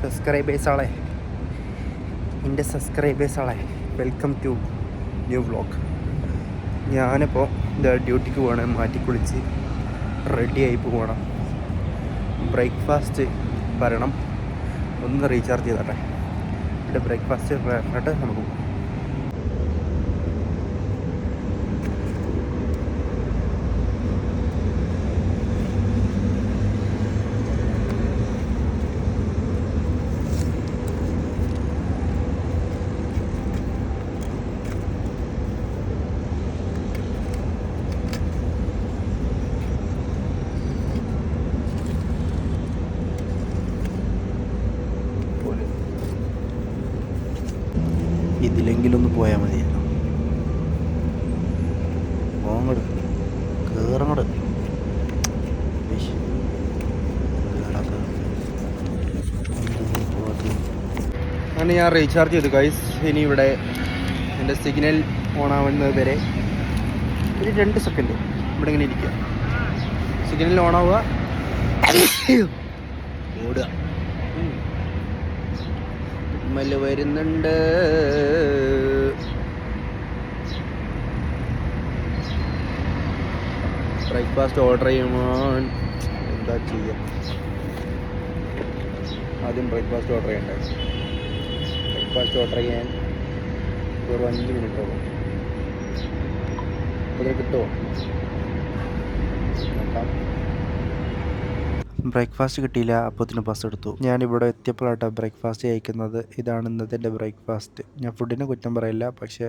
സബ്സ്ക്രൈബേഴ്സാളെ, എൻ്റെ സബ്സ്ക്രൈബേഴ്സാളെ, welcome to new vlog. ഞാനിപ്പോൾ ഡ്യൂട്ടിക്ക് പോകണം, മാറ്റി കുളിച്ച് റെഡിയായി പോകണം. ബ്രേക്ക്ഫാസ്റ്റ് വരണം, ഒന്ന് റീചാർജ് ചെയ്തട്ടെ. എൻ്റെ ബ്രേക്ക്ഫാസ്റ്റ് വരട്ടെ, നമുക്ക് പോകാം. ഇതിലെങ്കിലൊന്ന് പോയാൽ മതിയല്ലോ. പോങ്ങട് കയറങ്ങട്. അങ്ങനെ ഞാൻ റീചാർജ് ചെയ്തു ഗൈസ്. ഇനി ഇവിടെ എൻ്റെ സിഗ്നൽ ഓണാവുന്നത് വരെ ഒരു 2 സെക്കൻഡ് ഇവിടെ ഇങ്ങനെ ഇരിക്കുക. സിഗ്നൽ ഓണാവുക, ഓടുക. മല വരുന്നുണ്ട്. ബ്രേക്ക്ഫാസ്റ്റ് ഓർഡർ ചെയ്യുമ്പോൾ എന്താ ചെയ്യുക? ആദ്യം ബ്രേക്ക്ഫാസ്റ്റ് ഓർഡർ ചെയ്യണ്ടേ? ബ്രേക്ക്ഫാസ്റ്റ് ഓർഡർ ചെയ്യാൻ ഒരു 5 മിനിറ്റ് ആകും. അതിൽ കിട്ടുമോ നോക്കാം. ബ്രേക്ക്ഫാസ്റ്റ് കിട്ടിയില്ല, അപ്പോഴത്തേന് ബസ് എടുത്തു. ഞാനിവിടെ എത്തിയപ്പോഴാട്ടോ ബ്രേക്ക്ഫാസ്റ്റ് കഴിക്കുന്നത്. ഇതാണ് ഇന്നത്തെ എൻ്റെ ബ്രേക്ക്ഫാസ്റ്റ്. ഞാൻ ഫുഡിനെ കുറ്റം പറയില്ല, പക്ഷേ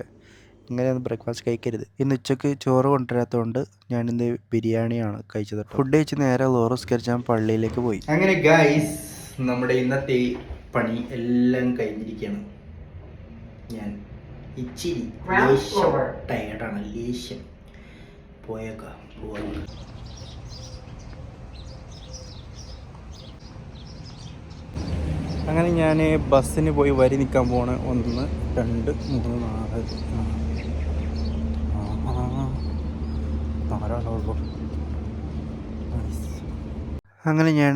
ഇങ്ങനെയൊന്നും ബ്രേക്ക്ഫാസ്റ്റ് കഴിക്കരുത്. ഇന്ന് ഉച്ചയ്ക്ക് ചോറ് കൊണ്ടുവരാത്തതുകൊണ്ട് ഞാനിന്ന് ബിരിയാണിയാണ് കഴിച്ചത്. ഫുഡ് കഴിച്ച് നേരെ ലോറസ്കരിച്ചാൽ പള്ളിയിലേക്ക് പോയി. അങ്ങനെ ഗൈസ്, നമ്മുടെ ഇന്നത്തെ പണി എല്ലാം കഴിഞ്ഞിരിക്കുകയാണ്. ഞാൻ ഇച്ചിരി ടയർഡാണ്, ലേശം പോയേക്കാം. അങ്ങനെ ഞാൻ ബസ്സിന് പോയി വരി നിൽക്കാൻ പോവാണ്. 1 2 3 4 നാലാളുള്ളൂ. അങ്ങനെ ഞാൻ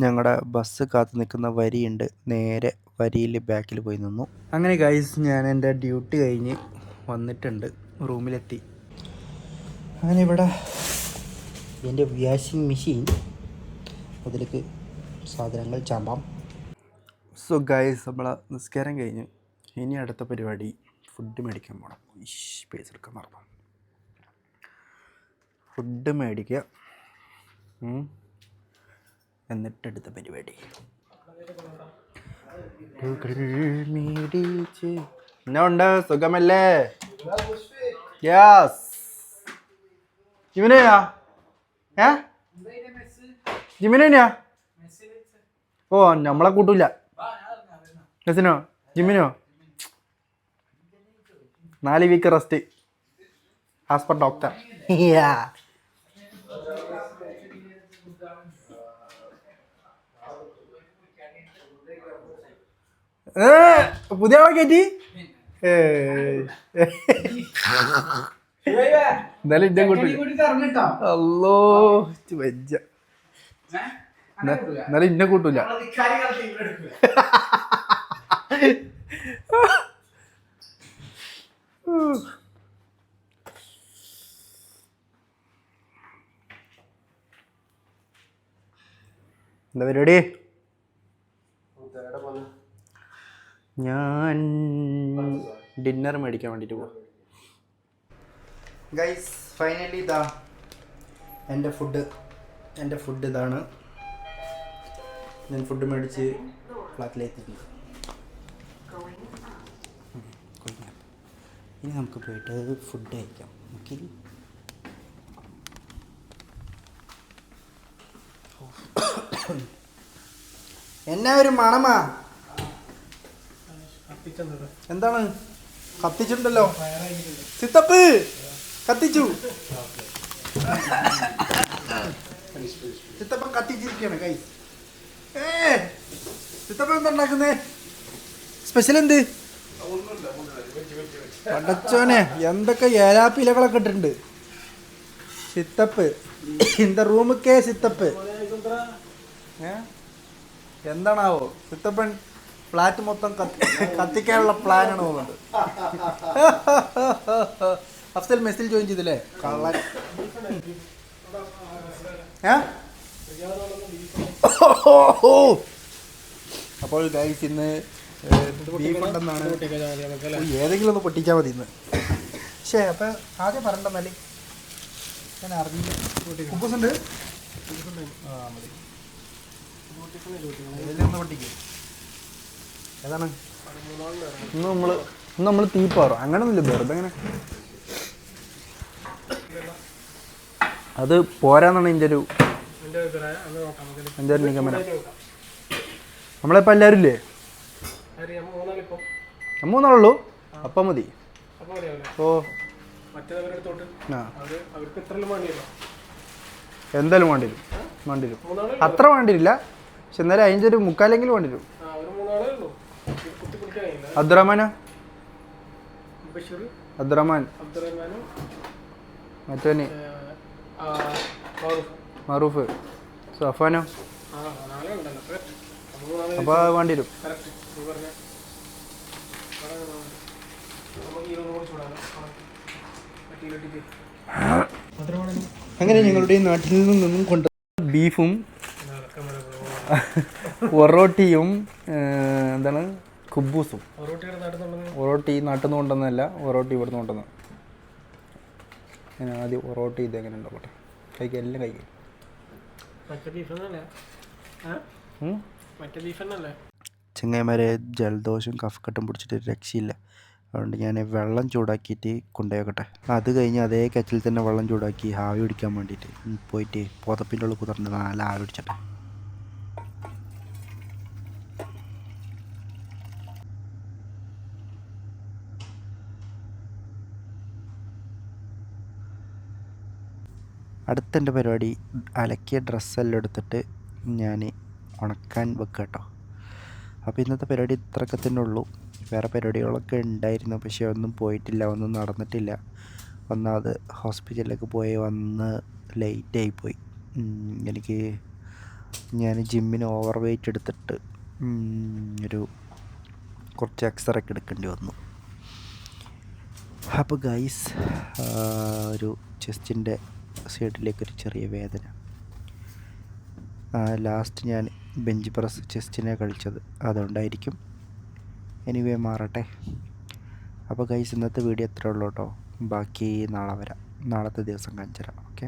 ഞങ്ങളുടെ ബസ് കാത്തു നിൽക്കുന്ന വരിയുണ്ട്, നേരെ വരിയിൽ ബാക്കിൽ പോയി നിന്നു. അങ്ങനെ ഗൈസ്, ഞാൻ എൻ്റെ ഡ്യൂട്ടി കഴിഞ്ഞ് വന്നിട്ടുണ്ട്, റൂമിലെത്തി. അങ്ങനെ ഇവിടെ എൻ്റെ വാഷിംഗ് മെഷീൻ, അതിലേക്ക് സാധനങ്ങൾ ചാമ്പാം. സോ ഗൈസ്, നമ്മളെ നിസ്കാരം കഴിഞ്ഞ് ഇനി അടുത്ത പരിപാടി ഫുഡ് മേടിക്കാൻ പോകണം. പൈസ എടുക്കാൻ മറന്നു. ഫുഡ് മേടിക്കുക, എന്നിട്ട് അടുത്ത പരിപാടി. എന്നാ ഉണ്ട്, സുഖമല്ലേ? യെസ്. ജിമിനെയാ? ജിമിനെയാ? ഓ, നമ്മളെ കൂട്ടൂല. ജിമിനോ? ജിമിനോ 4 week rest as per doctor. പുതിയ ആളെ കയറ്റി എന്നാലും ഇന്നെ കൂട്ടൂല. അല്ലോ വെജ, എന്നാലും ഇന്നെ കൂട്ടൂല. എന്താ പരിപാടി? ഞാൻ ഡിന്നർ മേടിക്കാൻ വേണ്ടിയിട്ട് പോവാം ഗൈസ്. ഫൈനലി ഇതാ എൻ്റെ ഫുഡ് ഇതാണ്. ഞാൻ ഫുഡ് മേടിച്ച് ഫ്ലാറ്റിലെത്തിയിട്ടുണ്ട്. ഇനി നമുക്ക് പോയിട്ട് ഫുഡ് കഴിക്കാം. ഓക്കെ, എന്നാ ഒരു മണമാ? എന്താണ് കത്തിച്ചിട്ടുണ്ടല്ലോ? സിത്തപ്പ് കത്തിച്ചു. സിത്തപ്പൻ കത്തിച്ചിരിക്കുകയാണ് ഗൈസ്. സിത്തപ്പൻ എന്താ ഉണ്ടാക്കുന്നേ? സ്പെഷ്യൽ എന്ത്? പടച്ചോനെ, എന്തൊക്കെ ഏലാപ്പി ഇലകളൊക്കെ ഇട്ടിട്ടുണ്ട്. സിത്തപ്പ്, இந்த റൂമൊക്കെ സിത്തപ്പ്. എന്താണാവോ സിത്തപ്പൻ ഫ്ലാറ്റ് മൊത്തം കത്തിക്കാനുള്ള പ്ലാനാണ് തോന്നുന്നത്. അഫ്സൽ മെസ്സിൽ ജോയിൻ ചെയ്തില്ലേ? കള്ളൻ. അപ്പോൾ ഗൈസ് ഇന്ന് ബീഫ് ഉണ്ടെന്നാണ്. ഏതെങ്കിലും ഒന്ന് പൊട്ടിച്ചാൽ മതി ഇന്ന്. പക്ഷേ അപ്പം ആദ്യം പറഞ്ഞിട്ടെന്നാല് ഞാൻ അറിഞ്ഞില്ല. കുബൂസുണ്ട്. ആ മതി. ഒന്ന് പൊട്ടിക്കും. ഏതാണ് ഇന്ന് നമ്മൾ തീപ്പാറോ അങ്ങനെയൊന്നുമില്ല, വെറുതെ അങ്ങനെ. അത് പോരാന്നാണ് എൻ്റെ ഒരു നിഗമനം. നമ്മളിപ്പോൾ എല്ലാവരും ഇല്ലേ? മൂന്നാളുള്ളൂ. അപ്പം മതി. ഓ എന്തായാലും വേണ്ടി വരും. അത്ര വേണ്ടിയില്ല, പക്ഷെ എന്നാലും അതിൻ്റെ ഒരു മുക്കാലെങ്കിലും വേണ്ടി വരും. അബ്ദുറഹ്മാൻ മറ്റോന് മറൂഫ് സഫാനോ. അപ്പോൾ വേണ്ടി വരും. അങ്ങനെ ഞങ്ങളുടെ നാട്ടിൽ നിന്നും കൊണ്ട് ബീഫും ഒറോട്ടിയും എന്താണ് കുബൂസും. ഒറോട്ടി നാട്ടിൽ നിന്ന് കൊണ്ടുവന്നതല്ല, ഒറോട്ടി ഇവിടുന്ന് കൊണ്ടുവന്ന. ഞാൻ ആദ്യം ഒറോട്ടി ഇതെങ്ങനെ ഉണ്ടാവട്ടെ, കഴിക്കാം, എല്ലാം കഴിക്കും. ചെങ്ങായിമാരെ ജലദോഷം കഫക്കെട്ടും പിടിച്ചിട്ട് രക്ഷയില്ല. അതുകൊണ്ട് ഞാൻ വെള്ളം ചൂടാക്കിയിട്ട് കൊണ്ടുപോകട്ടെ. അത് കഴിഞ്ഞ് അതേ കച്ചിൽ തന്നെ വെള്ളം ചൂടാക്കി ആവി പിടിക്കാൻ വേണ്ടിയിട്ട് പോയിട്ട് പുതപ്പിൻ്റെ ഉള്ളിൽ കുതിർന്ന് നല്ല ആവി പിടിച്ചട്ടെ. അടുത്തെൻ്റെ പരിപാടി അലക്കിയ ഡ്രസ്സെല്ലാം എടുത്തിട്ട് ഞാൻ ഉണക്കാൻ വെക്കുക കേട്ടോ. അപ്പോൾ ഇന്നത്തെ പരിപാടി ഇത്രയൊക്കെ തന്നെ ഉള്ളൂ. വേറെ പരിപാടികളൊക്കെ ഉണ്ടായിരുന്നു, പക്ഷേ ഒന്നും പോയിട്ടില്ല, ഒന്നും നടന്നിട്ടില്ല. ഒന്നാമത് ഹോസ്പിറ്റലിലേക്ക് പോയി വന്ന് ലേറ്റായിപ്പോയി. ഞാൻ ജിമ്മിന് ഓവർ വെയ്റ്റ് എടുത്തിട്ട് കുറച്ച് എക്സ്റേ ഒക്കെ എടുക്കേണ്ടി വന്നു. അപ്പോൾ ഗൈസ് ഒരു ചെസ്റ്റിൻ്റെ സൈഡിലേക്കൊരു ചെറിയ വേദന. ലാസ്റ്റ് ഞാൻ ബെഞ്ച് പ്രസ് ചെസ്റ്റിനെ കളിച്ചത് അതുകൊണ്ടായിരിക്കും. എനിവേ മാറട്ടെ. അപ്പോൾ ഗൈസ് ഇന്നത്തെ വീഡിയോ എത്ര ഉള്ളൂ കേട്ടോ. ബാക്കി നാളെ വരാം, നാളത്തെ ദിവസം കാണിച്ചു തരാം. ഓക്കെ.